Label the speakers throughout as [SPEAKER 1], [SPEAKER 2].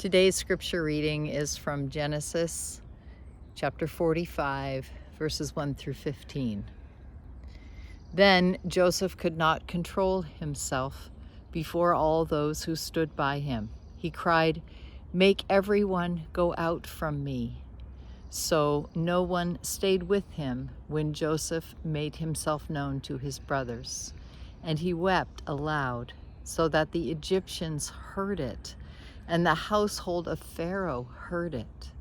[SPEAKER 1] Today's scripture reading is from Genesis chapter 45, verses 1 through 15. Then Joseph could not control himself before all those who stood by him. He cried, "Make everyone go out from me." So no one stayed with him when Joseph made himself known to his brothers. And he wept aloud, so that the Egyptians heard it, and the household of Pharaoh heard it.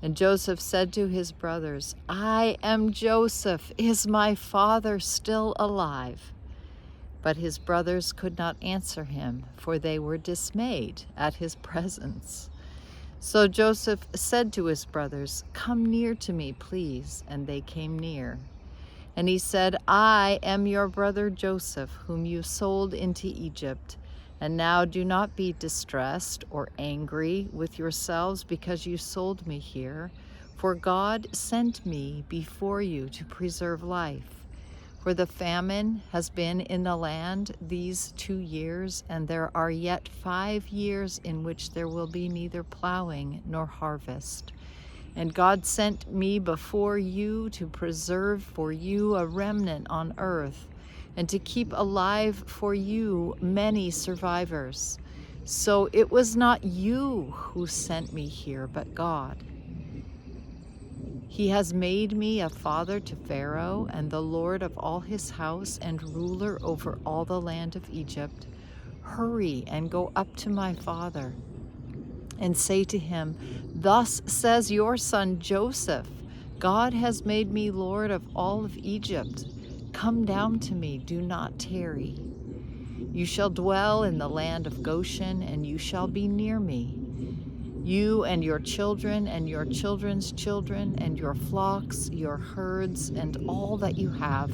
[SPEAKER 1] And Joseph said to his brothers, "I am Joseph. Is my father still alive?" But his brothers could not answer him, for they were dismayed at his presence. So Joseph said to his brothers, "Come near to me, please." And they came near. And he said, "I am your brother Joseph, whom you sold into Egypt. And now do not be distressed or angry with yourselves because you sold me here, for God sent me before you to preserve life. For the famine has been in the land these 2 years, and there are yet 5 years in which there will be neither plowing nor harvest. And God sent me before you to preserve for you a remnant on earth, and to keep alive for you many survivors. So it was not you who sent me here, but God. He has made me a father to Pharaoh, and the Lord of all his house, and ruler over all the land of Egypt. Hurry and go up to my father, and say to him, 'Thus says your son Joseph, God has made me Lord of all of Egypt. Come down to me, do not tarry. You shall dwell in the land of Goshen, and you shall be near me, you and your children and your children's children, and your flocks, your herds, and all that you have.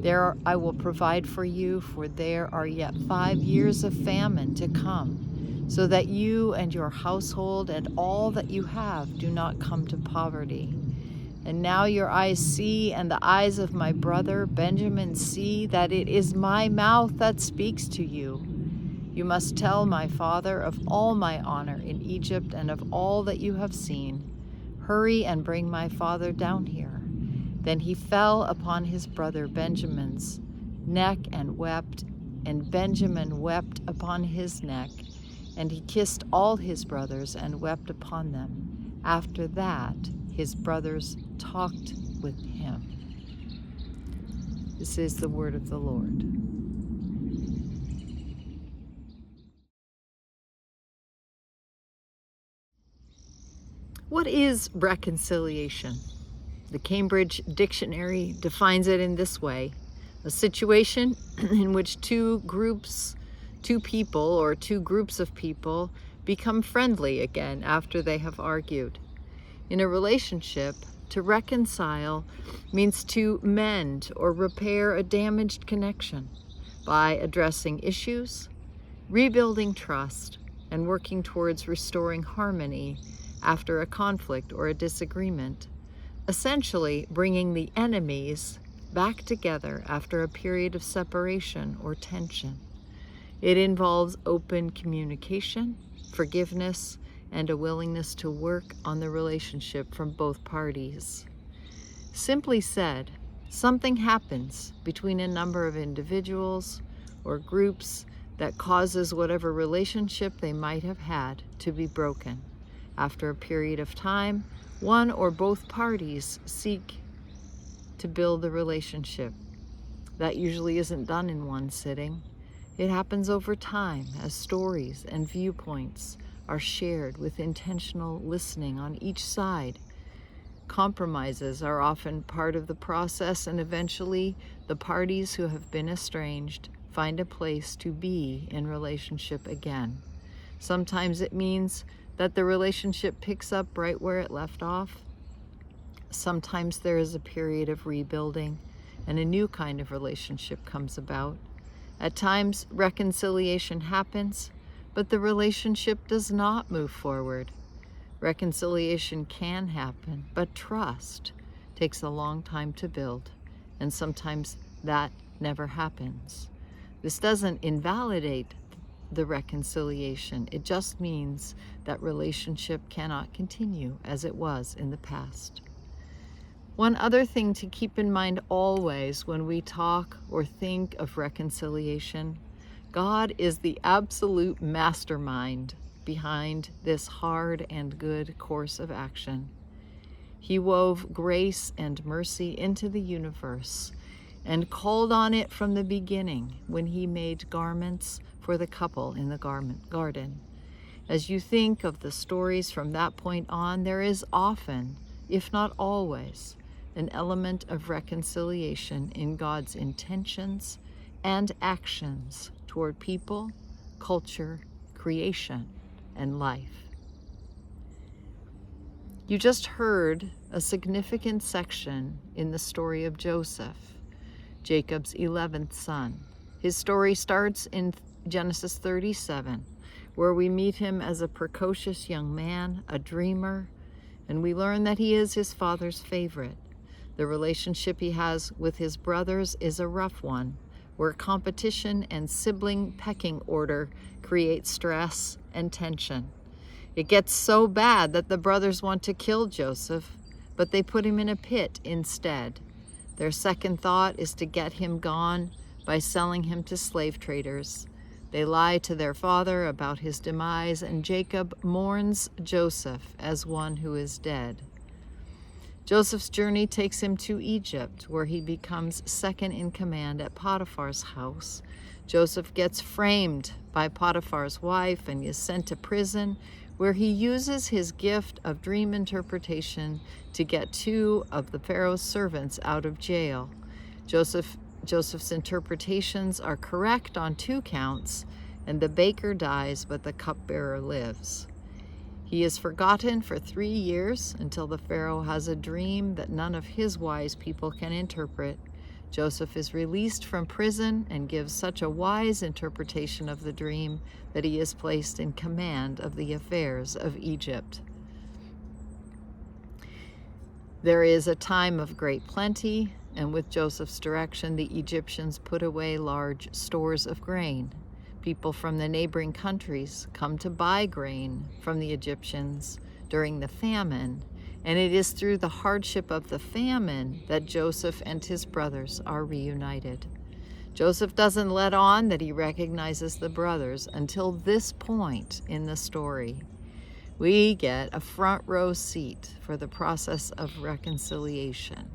[SPEAKER 1] There I will provide for you, for there are yet 5 years of famine to come, so that you and your household and all that you have do not come to poverty. And now your eyes see, and the eyes of my brother Benjamin see, that it is my mouth that speaks to you. You must tell my father of all my honor in Egypt and of all that you have seen. Hurry and bring my father down here." Then he fell upon his brother Benjamin's neck and wept, and Benjamin wept upon his neck. And he kissed all his brothers and wept upon them. After that, his brothers talked with him. This is the word of the Lord. What is reconciliation? The Cambridge Dictionary defines it in this way: a situation in which two people or two groups of people become friendly again after they have argued. In a relationship, to reconcile means to mend or repair a damaged connection by addressing issues, rebuilding trust, and working towards restoring harmony after a conflict or a disagreement, essentially bringing the enemies back together after a period of separation or tension. It involves open communication, forgiveness, and a willingness to work on the relationship from both parties. Simply said, something happens between a number of individuals or groups that causes whatever relationship they might have had to be broken. After a period of time, one or both parties seek to build the relationship. That usually isn't done in one sitting. It happens over time as stories and viewpoints are shared with intentional listening on each side. Compromises are often part of the process, and eventually the parties who have been estranged find a place to be in relationship again. Sometimes it means that the relationship picks up right where it left off. Sometimes there is a period of rebuilding and a new kind of relationship comes about. At times, reconciliation happens, but the relationship does not move forward. Reconciliation can happen, but trust takes a long time to build, and sometimes that never happens. This doesn't invalidate the reconciliation. It just means that relationship cannot continue as it was in the past. One other thing to keep in mind always when we talk or think of reconciliation, God is the absolute mastermind behind this hard and good course of action. He wove grace and mercy into the universe and called on it from the beginning when he made garments for the couple in the garden. As you think of the stories from that point on, there is often, if not always, an element of reconciliation in God's intentions and actions toward people, culture, creation, and life. You just heard a significant section in the story of Joseph, Jacob's 11th son. His story starts in Genesis 37, where we meet him as a precocious young man, a dreamer, and we learn that he is his father's favorite. The relationship he has with his brothers is a rough one, where competition and sibling pecking order create stress and tension. It gets so bad that the brothers want to kill Joseph, but they put him in a pit instead. Their second thought is to get him gone by selling him to slave traders. They lie to their father about his demise, and Jacob mourns Joseph as one who is dead. Joseph's journey takes him to Egypt, where he becomes second in command at Potiphar's house. Joseph gets framed by Potiphar's wife and is sent to prison, where he uses his gift of dream interpretation to get two of the Pharaoh's servants out of jail. Joseph's interpretations are correct on 2 counts, and the baker dies, but the cupbearer lives. He is forgotten for 3 years until the Pharaoh has a dream that none of his wise people can interpret. Joseph is released from prison and gives such a wise interpretation of the dream that he is placed in command of the affairs of Egypt. There is a time of great plenty, and with Joseph's direction, the Egyptians put away large stores of grain. People from the neighboring countries come to buy grain from the Egyptians during the famine, and it is through the hardship of the famine that Joseph and his brothers are reunited. Joseph doesn't let on that he recognizes the brothers until this point in the story. We get a front row seat for the process of reconciliation.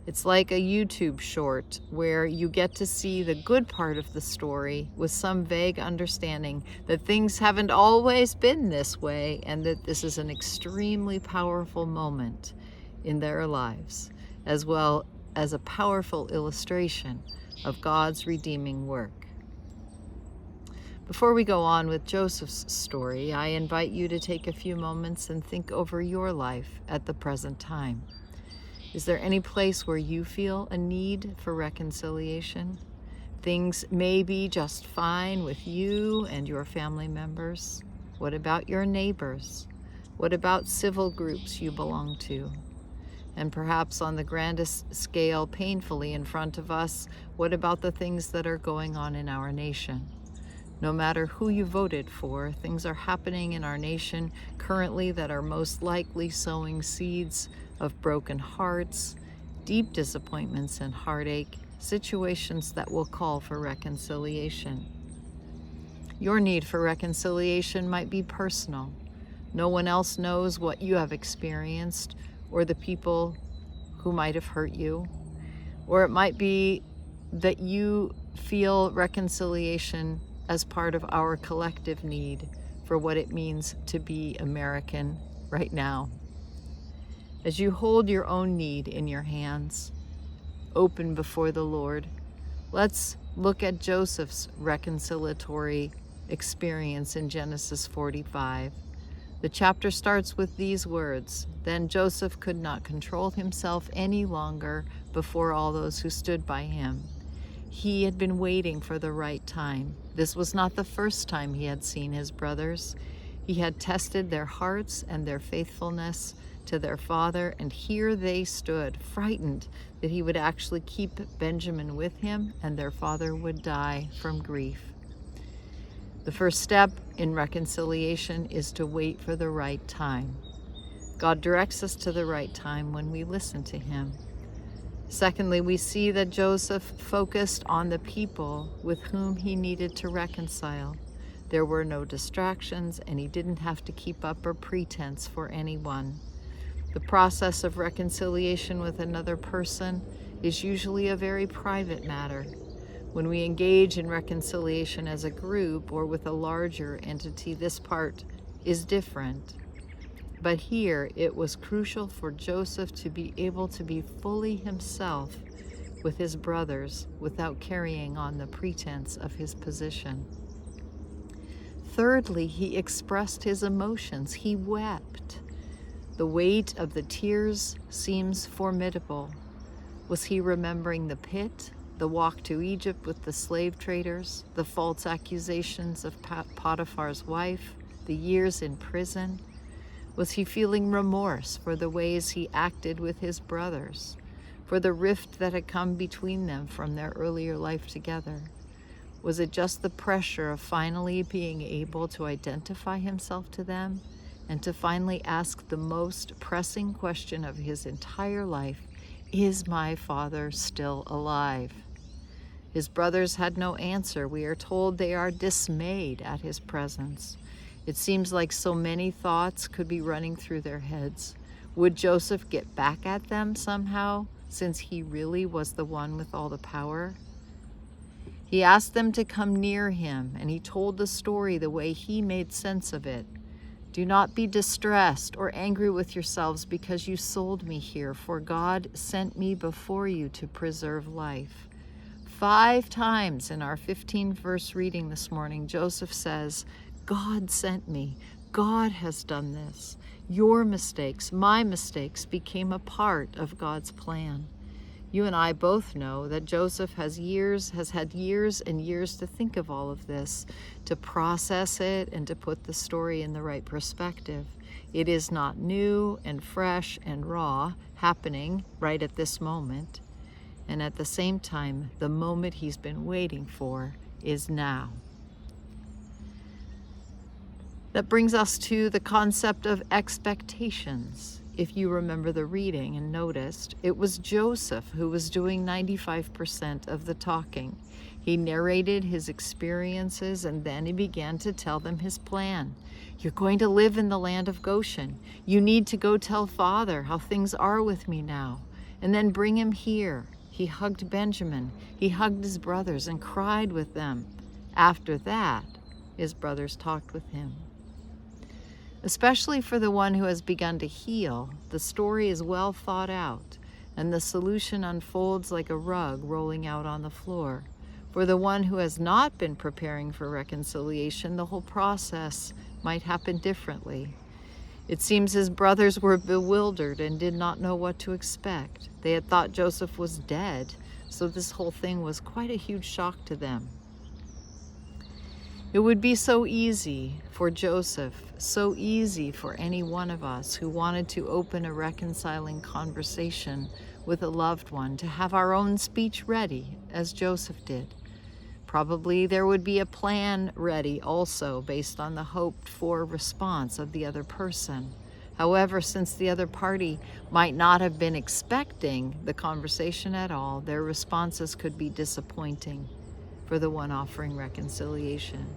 [SPEAKER 1] It's like a YouTube short where you get to see the good part of the story with some vague understanding that things haven't always been this way and that this is an extremely powerful moment in their lives, as well as a powerful illustration of God's redeeming work. Before we go on with Joseph's story, I invite you to take a few moments and think over your life at the present time. Is there any place where you feel a need for reconciliation? Things may be just fine with you and your family members. What about your neighbors? What about civil groups you belong to? And perhaps on the grandest scale, painfully in front of us, what about the things that are going on in our nation? No matter who you voted for, things are happening in our nation currently that are most likely sowing seeds of broken hearts, deep disappointments and heartache, situations that will call for reconciliation. Your need for reconciliation might be personal. No one else knows what you have experienced or the people who might have hurt you. Or it might be that you feel reconciliation as part of our collective need for what it means to be American right now. As you hold your own need in your hands, open before the Lord, let's look at Joseph's reconciliatory experience in Genesis 45. The chapter starts with these words: "Then Joseph could not control himself any longer before all those who stood by him. He had been waiting for the right time. This was not the first time he had seen his brothers. He had tested their hearts and their faithfulness to their father, and here they stood, frightened that he would actually keep Benjamin with him and their father would die from grief." The first step in reconciliation is to wait for the right time. God directs us to the right time when we listen to him. Secondly, we see that Joseph focused on the people with whom he needed to reconcile. There were no distractions, and he didn't have to keep up a pretense for anyone. The process of reconciliation with another person is usually a very private matter. When we engage in reconciliation as a group or with a larger entity, this part is different. But here, it was crucial for Joseph to be able to be fully himself with his brothers without carrying on the pretense of his position. Thirdly, he expressed his emotions. He wept. The weight of the tears seems formidable. Was he remembering the pit, the walk to Egypt with the slave traders, the false accusations of Potiphar's wife, the years in prison? Was he feeling remorse for the ways he acted with his brothers, for the rift that had come between them from their earlier life together? Was it just the pressure of finally being able to identify himself to them and to finally ask the most pressing question of his entire life, is my father still alive? His brothers had no answer. We are told they are dismayed at his presence. It seems like so many thoughts could be running through their heads. Would Joseph get back at them somehow, since he really was the one with all the power? He asked them to come near him, and he told the story the way he made sense of it. Do not be distressed or angry with yourselves because you sold me here, for God sent me before you to preserve life. 5 times in our 15-verse reading this morning, Joseph says, God sent me. God has done this. Your mistakes, my mistakes, became a part of God's plan. You and I both know that Joseph has had years and years to think of all of this, to process it, and to put the story in the right perspective. It is not new and fresh and raw, happening right at this moment. And at the same time, the moment he's been waiting for is now. That brings us to the concept of expectations. If you remember the reading and noticed, it was Joseph who was doing 95% of the talking. He narrated his experiences, and then he began to tell them his plan. You're going to live in the land of Goshen. You need to go tell Father how things are with me now, and then bring him here. He hugged Benjamin. He hugged his brothers and cried with them. After that, his brothers talked with him. Especially for the one who has begun to heal, the story is well thought out, and the solution unfolds like a rug rolling out on the floor. For the one who has not been preparing for reconciliation, the whole process might happen differently. It seems his brothers were bewildered and did not know what to expect. They had thought Joseph was dead, so this whole thing was quite a huge shock to them. It would be so easy for Joseph, so easy for any one of us who wanted to open a reconciling conversation with a loved one to have our own speech ready, as Joseph did. Probably there would be a plan ready also based on the hoped-for response of the other person. However, since the other party might not have been expecting the conversation at all, their responses could be disappointing for the one offering reconciliation.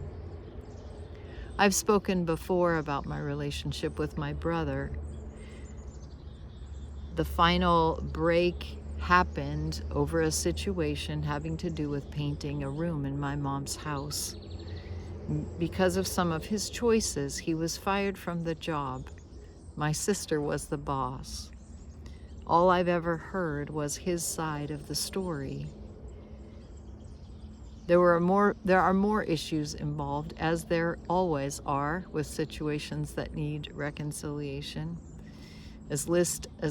[SPEAKER 1] I've spoken before about my relationship with my brother. The final break happened over a situation having to do with painting a room in my mom's house. Because of some of his choices, he was fired from the job. My sister was the boss. All I've ever heard was his side of the story. There are more issues involved, as there always are with situations that need reconciliation, as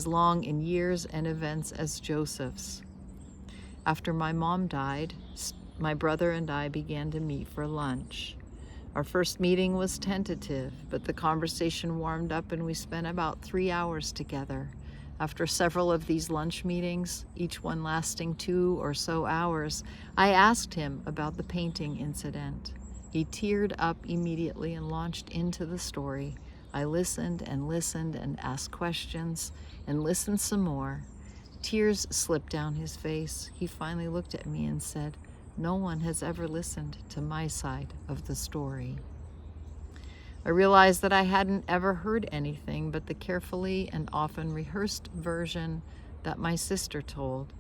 [SPEAKER 1] long in years and events as Joseph's. After my mom died, my brother and I began to meet for lunch. Our first meeting was tentative, but the conversation warmed up and we spent about 3 hours together. After several of these lunch meetings, each one lasting 2 or so hours, I asked him about the painting incident. He teared up immediately and launched into the story. I listened and asked questions and listened some more. Tears slipped down his face. He finally looked at me and said, "No one has ever listened to my side of the story." I realized that I hadn't ever heard anything but the carefully and often rehearsed version that my sister told.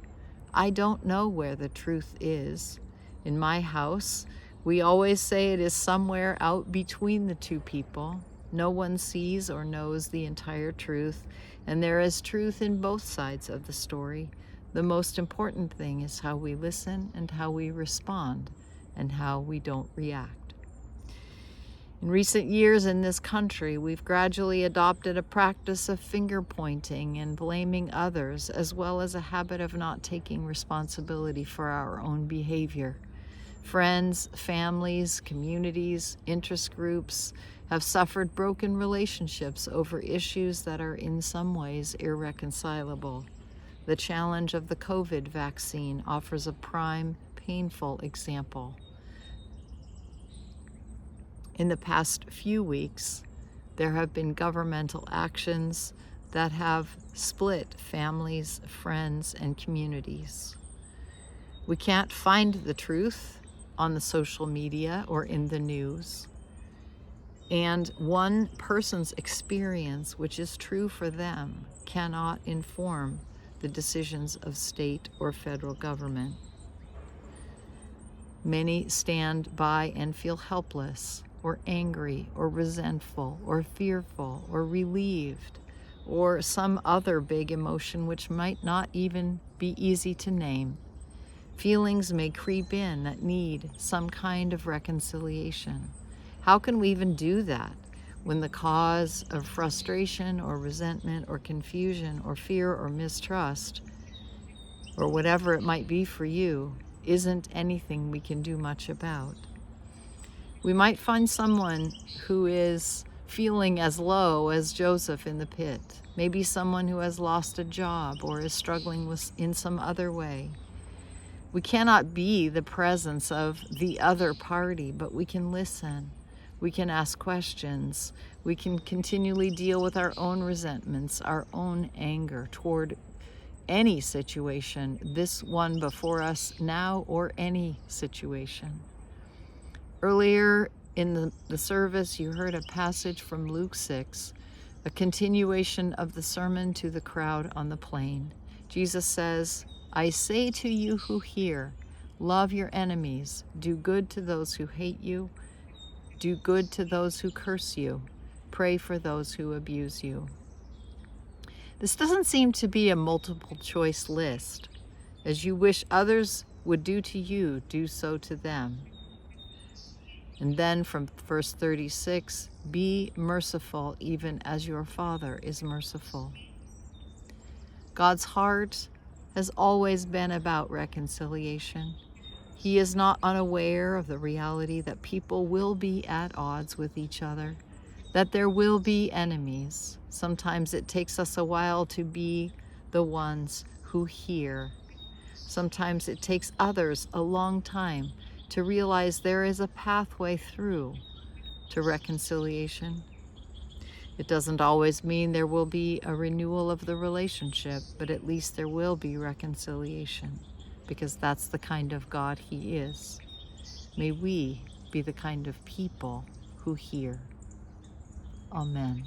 [SPEAKER 1] I don't know where the truth is. In my house, we always say it is somewhere out between the two people. No one sees or knows the entire truth, and there is truth in both sides of the story. The most important thing is how we listen and how we respond and how we don't react. In recent years in this country, we've gradually adopted a practice of finger pointing and blaming others, as well as a habit of not taking responsibility for our own behavior. Friends, families, communities, interest groups have suffered broken relationships over issues that are in some ways irreconcilable. The challenge of the COVID vaccine offers a prime, painful example. In the past few weeks, there have been governmental actions that have split families, friends, and communities. We can't find the truth on the social media or in the news. And one person's experience, which is true for them, cannot inform the decisions of state or federal government. Many stand by and feel helpless, or angry, or resentful, or fearful, or relieved, or some other big emotion which might not even be easy to name. Feelings may creep in that need some kind of reconciliation. How can we even do that when the cause of frustration or resentment or confusion or fear or mistrust, or whatever it might be for you, isn't anything we can do much about? We might find someone who is feeling as low as Joseph in the pit, maybe someone who has lost a job or is struggling in some other way. We cannot be the presence of the other party, but we can listen. We can ask questions. We can continually deal with our own resentments, our own anger toward any situation, this one before us now or any situation. Earlier in the service, you heard a passage from Luke 6, a continuation of the sermon to the crowd on the plain. Jesus says, "I say to you who hear, love your enemies, do good to those who hate you, do good to those who curse you, pray for those who abuse you." This doesn't seem to be a multiple choice list. As you wish others would do to you, do so to them. And then from verse 36, be merciful even as your Father is merciful. God's heart has always been about reconciliation. He is not unaware of the reality that people will be at odds with each other, that there will be enemies. Sometimes it takes us a while to be the ones who hear. Sometimes it takes others a long time to realize there is a pathway through to reconciliation. It doesn't always mean there will be a renewal of the relationship, but at least there will be reconciliation, because that's the kind of God He is. May we be the kind of people who hear. Amen.